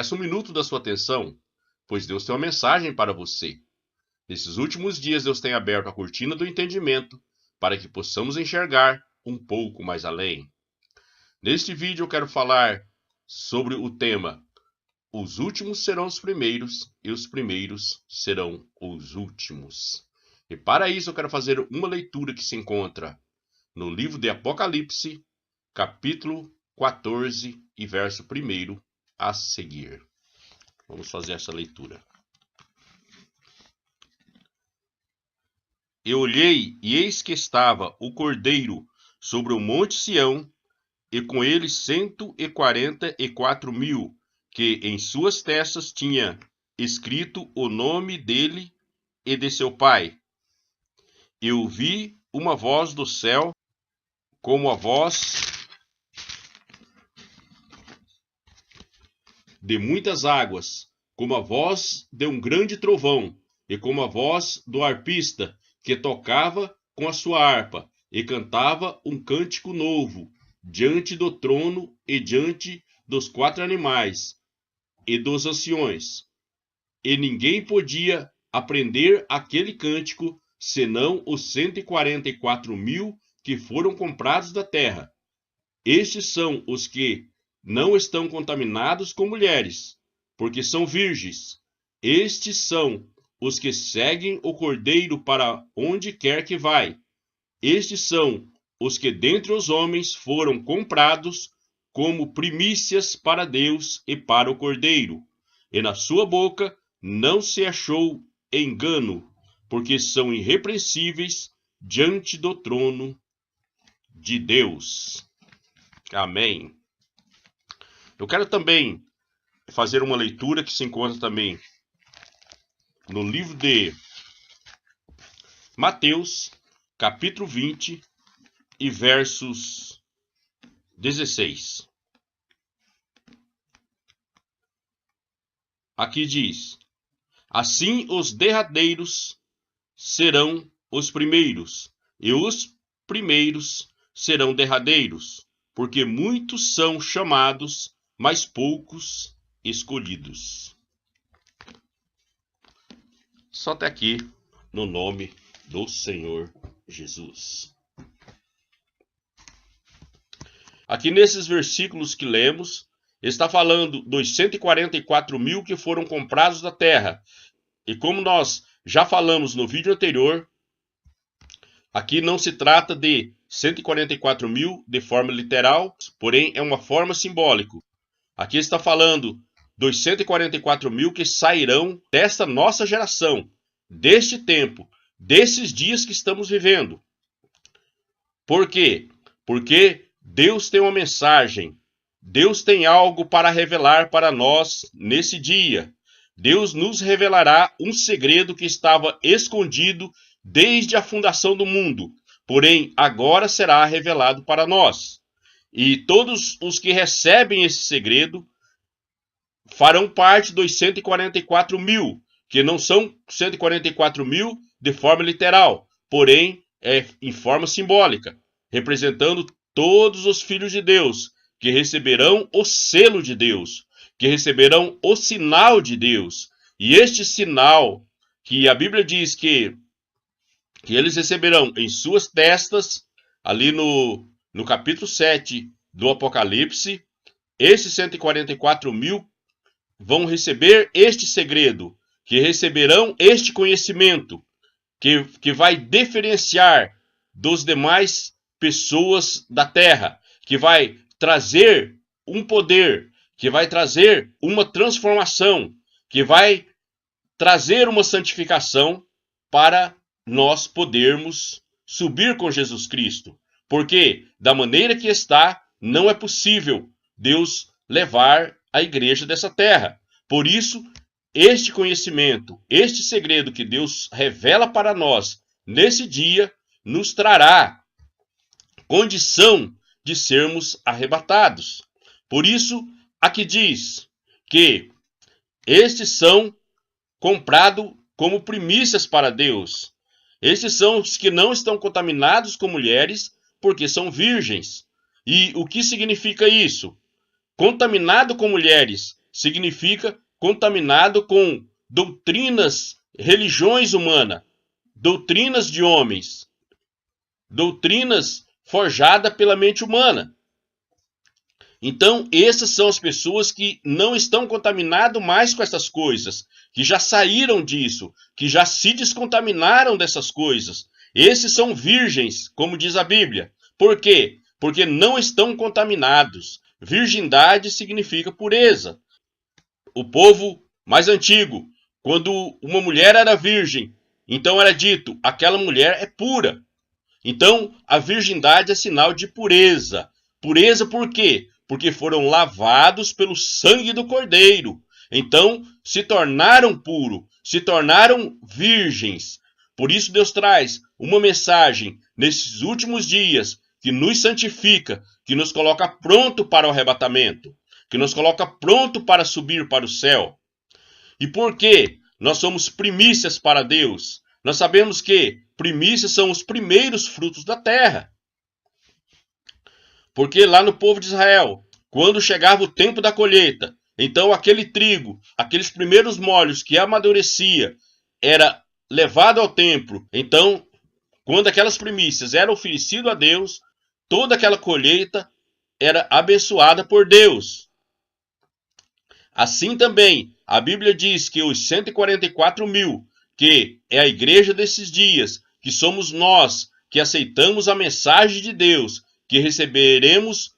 peço 1 minuto da sua atenção, pois Deus tem uma mensagem para você. Nesses últimos dias, Deus tem aberto a cortina do entendimento para que possamos enxergar um pouco mais além. Neste vídeo eu quero falar sobre o tema: os últimos serão os primeiros e os primeiros serão os últimos. E para isso eu quero fazer uma leitura que se encontra no livro de Apocalipse, capítulo 14 e verso 1 a seguir. Vamos fazer essa leitura. Eu olhei e eis que estava o Cordeiro sobre o monte Sião, e com ele 144.000, que em suas testas tinha escrito o nome dele e de seu pai. Eu vi uma voz do céu, como a voz de muitas águas, como a voz de um grande trovão, e como a voz do arpista, que tocava com a sua harpa, e cantava um cântico novo, diante do trono e diante dos 4 animais, e dos anciões. E ninguém podia aprender aquele cântico, senão os 144.000 que foram comprados da terra. Estes são os que não estão contaminados com mulheres, porque são virgens. Estes são os que seguem o Cordeiro para onde quer que vai. Estes são os que dentre os homens foram comprados como primícias para Deus e para o Cordeiro. E na sua boca não se achou engano, porque são irrepreensíveis diante do trono de Deus. Amém. Eu quero também fazer uma leitura que se encontra também no livro de Mateus, capítulo 20 e versos 16. Aqui diz: assim os derradeiros serão os primeiros, e os primeiros serão derradeiros, porque muitos são chamados, mas poucos escolhidos. Só até aqui, no nome do Senhor Jesus. Aqui nesses versículos que lemos, está falando dos 144.000 que foram comprados da terra. E como nós já falamos no vídeo anterior, aqui não se trata de 144.000 de forma literal, porém é uma forma simbólica. Aqui está falando dos 144.000 que sairão desta nossa geração, deste tempo, desses dias que estamos vivendo. Por quê? Porque Deus tem uma mensagem, Deus tem algo para revelar para nós nesse dia. Deus nos revelará um segredo que estava escondido desde a fundação do mundo, porém agora será revelado para nós. E todos os que recebem esse segredo farão parte dos 144.000, que não são 144.000 de forma literal, porém é em forma simbólica, representando todos os filhos de Deus, que receberão o selo de Deus, que receberão o sinal de Deus. E este sinal, que a Bíblia diz que eles receberão em suas testas, ali no capítulo 7 do Apocalipse, esses 144.000 vão receber este segredo, que receberão este conhecimento, que vai diferenciar dos demais pessoas da terra, que vai trazer um poder, que vai trazer uma transformação, que vai trazer uma santificação para nós podermos subir com Jesus Cristo. Porque da maneira que está, não é possível Deus levar a igreja dessa terra. Por isso, este conhecimento, este segredo que Deus revela para nós nesse dia, nos trará condição de sermos arrebatados. Por isso, aqui diz que estes são comprados como primícias para Deus. Estes são os que não estão contaminados com mulheres, porque são virgens. E o que significa isso? Contaminado com mulheres significa contaminado com doutrinas, religiões humanas, doutrinas de homens, doutrinas forjadas pela mente humana. Então, essas são as pessoas que não estão contaminadas mais com essas coisas, que já saíram disso, que já se descontaminaram dessas coisas. Esses são virgens, como diz a Bíblia. Por quê? Porque não estão contaminados. Virgindade significa pureza. O povo mais antigo, quando uma mulher era virgem, então era dito, aquela mulher é pura. Então, a virgindade é sinal de pureza. Pureza por quê? Porque foram lavados pelo sangue do Cordeiro. Então, se tornaram puros, se tornaram virgens. Por isso Deus traz uma mensagem nesses últimos dias que nos santifica, que nos coloca pronto para o arrebatamento, que nos coloca pronto para subir para o céu. E por quê? Nós somos primícias para Deus. Nós sabemos que primícias são os primeiros frutos da terra. Porque lá no povo de Israel, quando chegava o tempo da colheita, então aquele trigo, aqueles primeiros molhos que amadurecia, era levado ao templo. Então, quando aquelas primícias eram oferecidas a Deus, toda aquela colheita era abençoada por Deus. Assim também, a Bíblia diz que os 144 mil, que é a igreja desses dias, que somos nós, que aceitamos a mensagem de Deus, que receberemos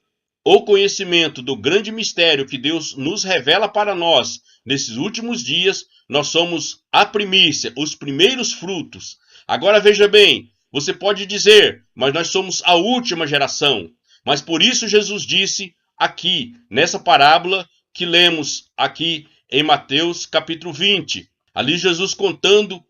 o conhecimento do grande mistério que Deus nos revela para nós nesses últimos dias, nós somos a primícia, os primeiros frutos. Agora veja bem, você pode dizer, mas nós somos a última geração. Mas por isso Jesus disse aqui, nessa parábola que lemos aqui em Mateus capítulo 20. Ali Jesus contando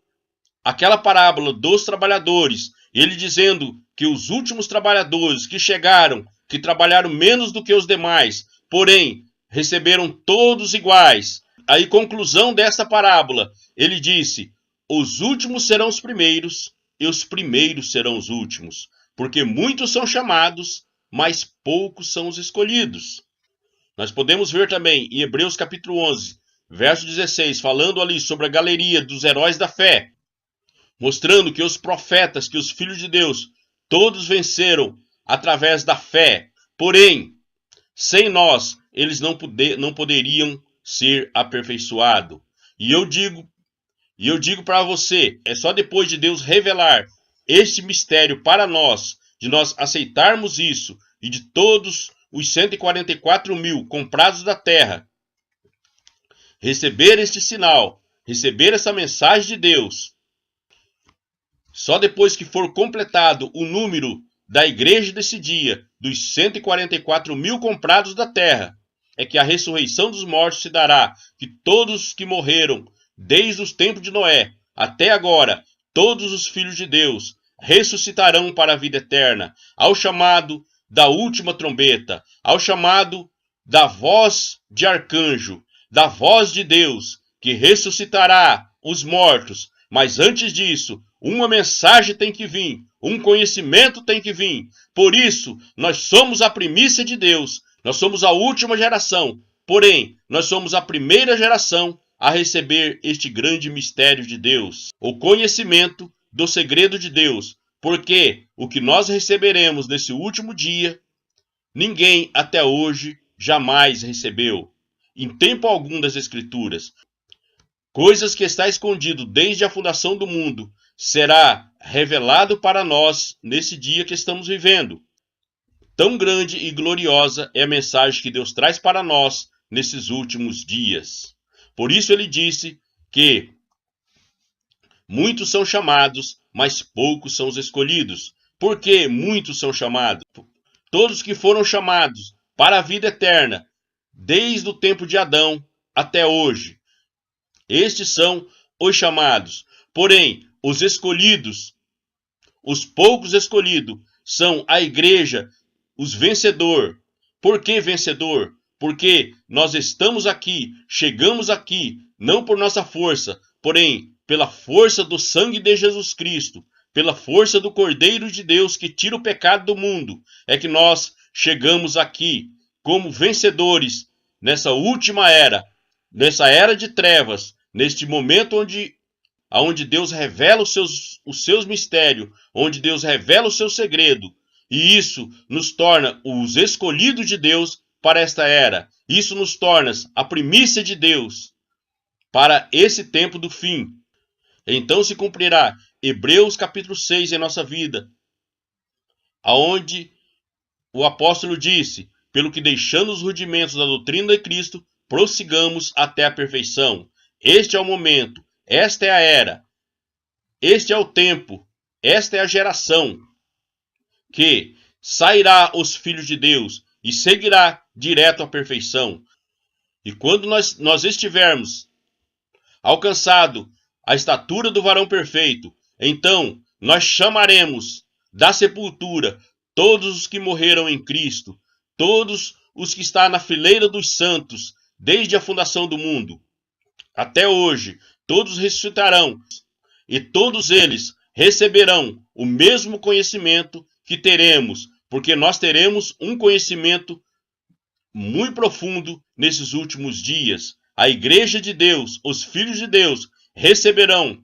aquela parábola dos trabalhadores, ele dizendo que os últimos trabalhadores que chegaram, que trabalharam menos do que os demais, porém receberam todos iguais. Aí, conclusão dessa parábola, ele disse, os últimos serão os primeiros e os primeiros serão os últimos, porque muitos são chamados, mas poucos são os escolhidos. Nós podemos ver também em Hebreus capítulo 11, verso 16, falando ali sobre a galeria dos heróis da fé, mostrando que os profetas, que os filhos de Deus, todos venceram através da fé. Porém, sem nós, eles não poderiam ser aperfeiçoados. E eu digo para você, é só depois de Deus revelar este mistério para nós, de nós aceitarmos isso, e de todos os 144 mil comprados da terra, receber este sinal, receber essa mensagem de Deus, só depois que for completado o número da igreja desse dia, dos 144 mil comprados da terra, é que a ressurreição dos mortos se dará, que todos que morreram, desde os tempos de Noé até agora, todos os filhos de Deus, ressuscitarão para a vida eterna, ao chamado da última trombeta, ao chamado da voz de arcanjo, da voz de Deus, que ressuscitará os mortos. Mas antes disso, uma mensagem tem que vir, um conhecimento tem que vir. Por isso, nós somos a primícia de Deus, nós somos a última geração, porém, nós somos a primeira geração a receber este grande mistério de Deus, o conhecimento do segredo de Deus, porque o que nós receberemos nesse último dia, ninguém até hoje jamais recebeu, em tempo algum das Escrituras. Coisas que está escondido desde a fundação do mundo, será revelado para nós nesse dia que estamos vivendo. Tão grande e gloriosa é a mensagem que Deus traz para nós nesses últimos dias. Por isso ele disse que muitos são chamados, mas poucos são os escolhidos. Por que muitos são chamados? Todos que foram chamados para a vida eterna, desde o tempo de Adão até hoje. Estes são os chamados. Porém, os escolhidos, os poucos escolhidos, são a igreja, os vencedores. Por que vencedor? Porque nós estamos aqui, chegamos aqui, não por nossa força, porém, pela força do sangue de Jesus Cristo, pela força do Cordeiro de Deus que tira o pecado do mundo, é que nós chegamos aqui como vencedores nessa última era, nessa era de trevas, neste momento onde Deus revela os seus mistérios, onde Deus revela o seu segredo, e isso nos torna os escolhidos de Deus para esta era. Isso nos torna a primícia de Deus para esse tempo do fim. Então se cumprirá Hebreus capítulo 6 em nossa vida, aonde o apóstolo disse: pelo que deixando os rudimentos da doutrina de Cristo, prossigamos até a perfeição. Este é o momento, esta é a era, este é o tempo, esta é a geração que sairá os filhos de Deus e seguirá direto à perfeição. E quando nós estivermos alcançado a estatura do varão perfeito, então nós chamaremos da sepultura todos os que morreram em Cristo, todos os que estão na fileira dos santos, desde a fundação do mundo até hoje, todos ressuscitarão, e todos eles receberão o mesmo conhecimento que teremos, porque nós teremos um conhecimento muito profundo nesses últimos dias. A igreja de Deus, os filhos de Deus, receberão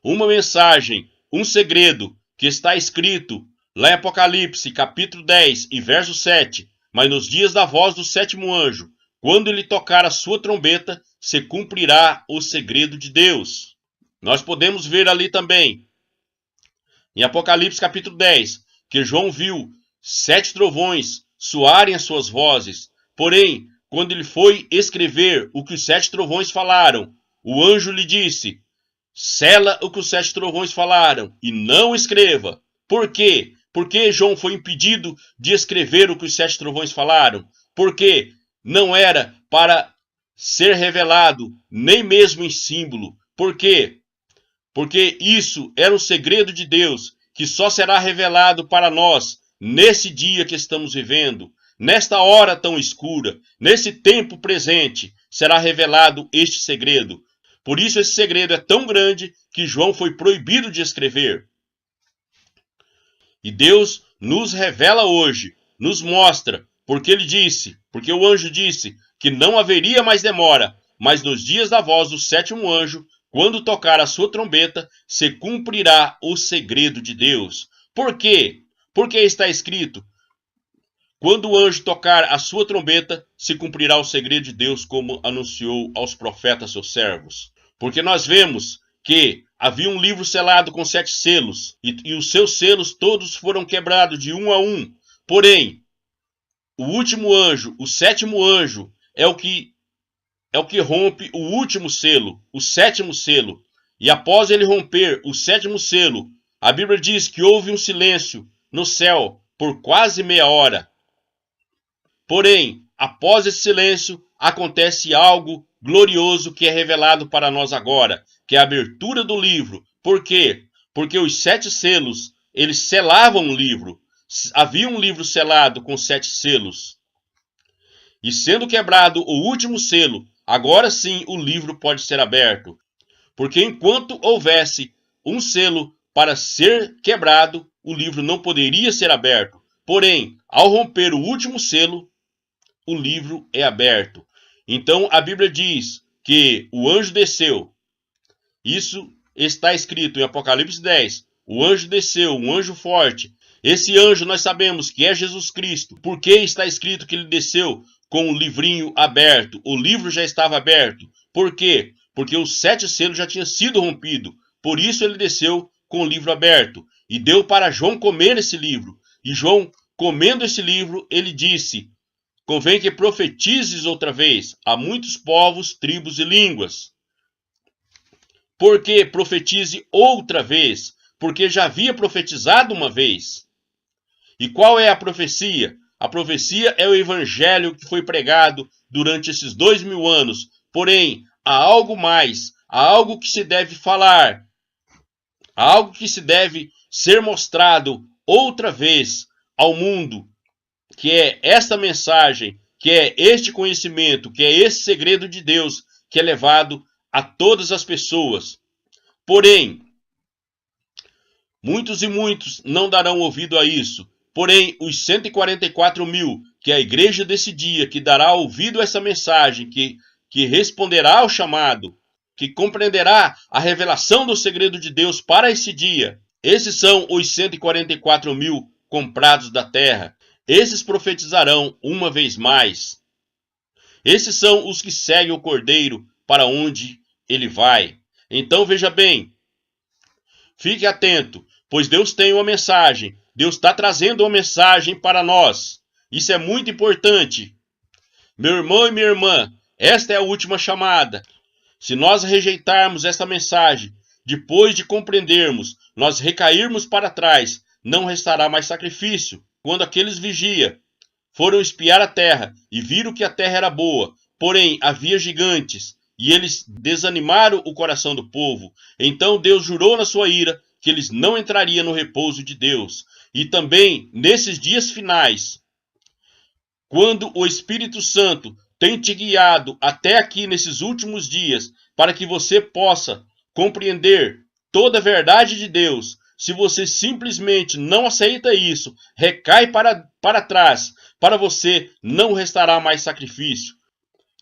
uma mensagem, um segredo que está escrito lá em Apocalipse, capítulo 10 e verso 7. Mas nos dias da voz do sétimo anjo, quando ele tocar a sua trombeta, se cumprirá o segredo de Deus. Nós podemos ver ali também, em Apocalipse capítulo 10, que João viu 7 trovões soarem as suas vozes. Porém, quando ele foi escrever o que os 7 trovões falaram, o anjo lhe disse: sela o que os 7 trovões falaram e não escreva. Por quê? Porque João foi impedido de escrever o que os 7 trovões falaram? Porque não era para ser revelado, nem mesmo em símbolo. Por quê? Porque isso era um segredo de Deus, que só será revelado para nós nesse dia que estamos vivendo, nesta hora tão escura, nesse tempo presente, será revelado este segredo. Por isso esse segredo é tão grande que João foi proibido de escrever. E Deus nos revela hoje, nos mostra, porque o anjo disse que não haveria mais demora, mas nos dias da voz do sétimo anjo, quando tocar a sua trombeta, se cumprirá o segredo de Deus. Por quê? Porque está escrito: quando o anjo tocar a sua trombeta, se cumprirá o segredo de Deus, como anunciou aos profetas seus servos. Porque nós vemos que havia um livro selado com 7 selos, e os seus selos todos foram quebrados de um a um. Porém, o último anjo, o sétimo anjo, é o que rompe o último selo, o sétimo selo. E após ele romper o sétimo selo, a Bíblia diz que houve um silêncio no céu por quase meia hora. Porém, após esse silêncio, acontece algo glorioso que é revelado para nós agora, que é a abertura do livro. Por quê? Porque os 7 selos, eles selavam o livro. Havia um livro selado com 7 selos. E sendo quebrado o último selo, agora sim o livro pode ser aberto. Porque enquanto houvesse um selo para ser quebrado, o livro não poderia ser aberto. Porém, ao romper o último selo, o livro é aberto. Então a Bíblia diz que o anjo desceu. Isso está escrito em Apocalipse 10. O anjo desceu, um anjo forte. Esse anjo nós sabemos que é Jesus Cristo. Por que está escrito que ele desceu com o livrinho aberto? O livro já estava aberto. Por quê? Porque os 7 selos já tinham sido rompidos. Por isso ele desceu com o livro aberto. E deu para João comer esse livro. E João, comendo esse livro, ele disse: convém que profetizes outra vez a muitos povos, tribos e línguas. Por que profetize outra vez? Porque já havia profetizado uma vez. E qual é a profecia? A profecia é o evangelho que foi pregado durante esses 2000 anos. Porém, há algo mais, há algo que se deve falar, há algo que se deve ser mostrado outra vez ao mundo, que é esta mensagem, que é este conhecimento, que é esse segredo de Deus, que é levado a todas as pessoas. Porém, muitos e muitos não darão ouvido a isso. Porém, os 144 mil que a igreja desse dia, que dará ouvido a essa mensagem, que responderá ao chamado, que compreenderá a revelação do segredo de Deus para esse dia, esses são os 144.000 comprados da terra. Esses profetizarão uma vez mais. Esses são os que seguem o Cordeiro para onde ele vai. Então veja bem, fique atento, pois Deus tem uma mensagem. Deus está trazendo uma mensagem para nós. Isso é muito importante. Meu irmão e minha irmã, esta é a última chamada. Se nós rejeitarmos esta mensagem, depois de compreendermos, nós recairmos para trás, não restará mais sacrifício. Quando aqueles vigia foram espiar a terra e viram que a terra era boa, porém havia gigantes, e eles desanimaram o coração do povo. Então Deus jurou na sua ira que eles não entrariam no repouso de Deus. E também, nesses dias finais, quando o Espírito Santo tem te guiado até aqui nesses últimos dias, para que você possa compreender toda a verdade de Deus, se você simplesmente não aceita isso, recai para trás, para você não restará mais sacrifício.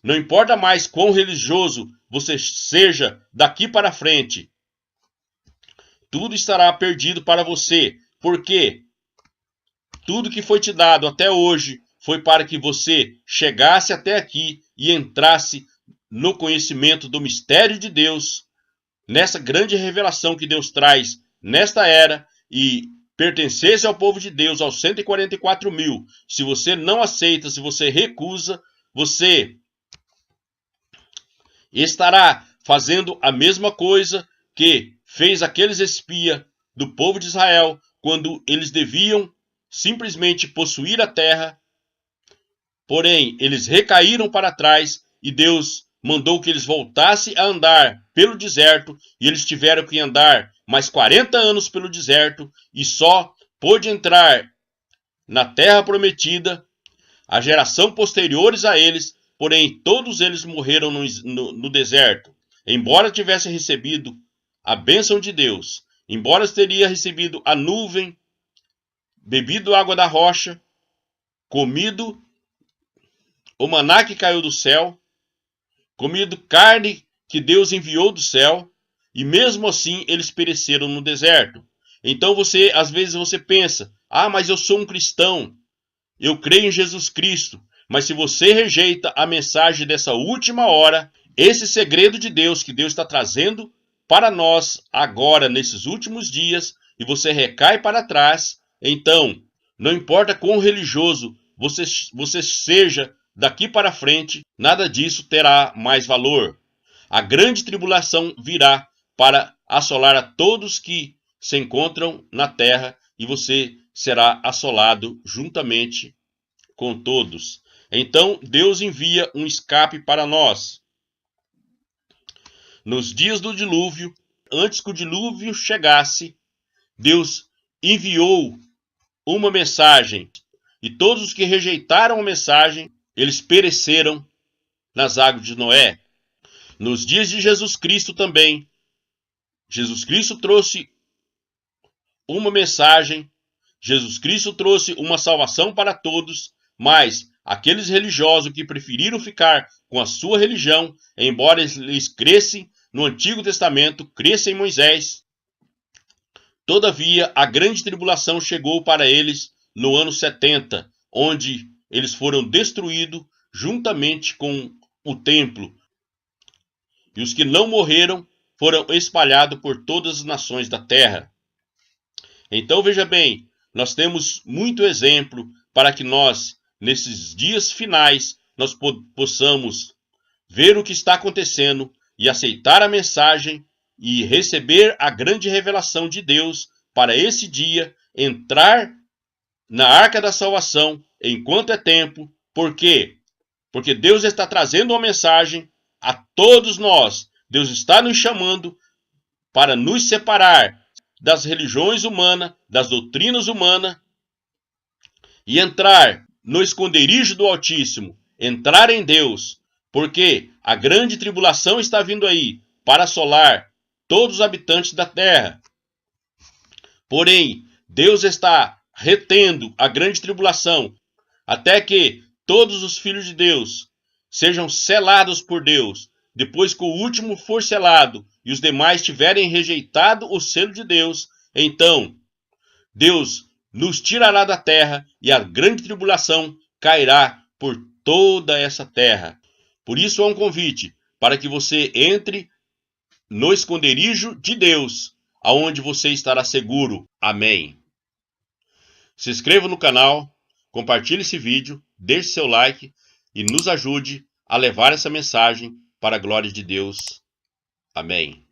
Não importa mais quão religioso você seja daqui para frente, tudo estará perdido para você, porque tudo que foi te dado até hoje foi para que você chegasse até aqui e entrasse no conhecimento do mistério de Deus, nessa grande revelação que Deus traz nesta era, e pertencesse ao povo de Deus, aos 144.000. Se você não aceita, se você recusa, você estará fazendo a mesma coisa que fez aqueles espias do povo de Israel, quando eles deviam simplesmente possuir a terra, porém eles recaíram para trás e Deus mandou que eles voltassem a andar pelo deserto, e eles tiveram que andar mais 40 anos pelo deserto, e só pôde entrar na terra prometida a geração posteriores a eles, porém todos eles morreram no deserto. Embora tivessem recebido a bênção de Deus, embora teria recebido a nuvem, bebido água da rocha, comido o maná que caiu do céu, comido carne que Deus enviou do céu, e mesmo assim eles pereceram no deserto. Então às vezes você pensa, mas eu sou um cristão, eu creio em Jesus Cristo, mas se você rejeita a mensagem dessa última hora, esse segredo de Deus que Deus está trazendo para nós agora, nesses últimos dias, e você recai para trás, então, não importa quão religioso você seja daqui para frente, nada disso terá mais valor. A grande tribulação virá para assolar a todos que se encontram na terra, e você será assolado juntamente com todos. Então Deus envia um escape para nós. Nos dias do dilúvio, antes que o dilúvio chegasse, Deus enviou uma mensagem, e todos os que rejeitaram a mensagem, eles pereceram nas águas de Noé. Nos dias de Jesus Cristo também, Jesus Cristo trouxe uma mensagem, Jesus Cristo trouxe uma salvação para todos, mas aqueles religiosos que preferiram ficar com a sua religião, embora eles crescem no Antigo Testamento, crescem em Moisés, todavia a grande tribulação chegou para eles no ano 70, onde eles foram destruídos juntamente com o templo. E os que não morreram foram espalhados por todas as nações da terra. Então veja bem, nós temos muito exemplo para que nós, nesses dias finais, nós possamos ver o que está acontecendo e aceitar a mensagem e receber a grande revelação de Deus para esse dia, entrar na arca da salvação enquanto é tempo. Por quê? Porque Deus está trazendo uma mensagem a todos nós. Deus está nos chamando para nos separar das religiões humanas, das doutrinas humanas, e entrar no esconderijo do Altíssimo, entrar em Deus, porque a grande tribulação está vindo aí para assolar todos os habitantes da terra. Porém, Deus está retendo a grande tribulação até que todos os filhos de Deus sejam selados por Deus. Depois que o último for selado e os demais tiverem rejeitado o selo de Deus, então Deus nos tirará da terra e a grande tribulação cairá por toda essa terra. Por isso há um convite para que você entre no esconderijo de Deus, aonde você estará seguro. Amém. Se inscreva no canal, compartilhe esse vídeo, deixe seu like e nos ajude a levar essa mensagem para a glória de Deus. Amém.